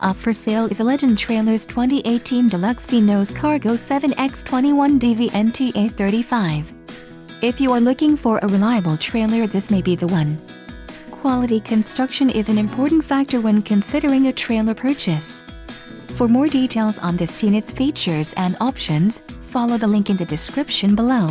Up for sale is a Legend Trailers 2018 Deluxe V-Nose Cargo 7X21DVNTA35. If you are looking for a reliable trailer, this may be the one. Quality construction is an important factor when considering a trailer purchase. For more details on this unit's features and options, follow the link in the description below.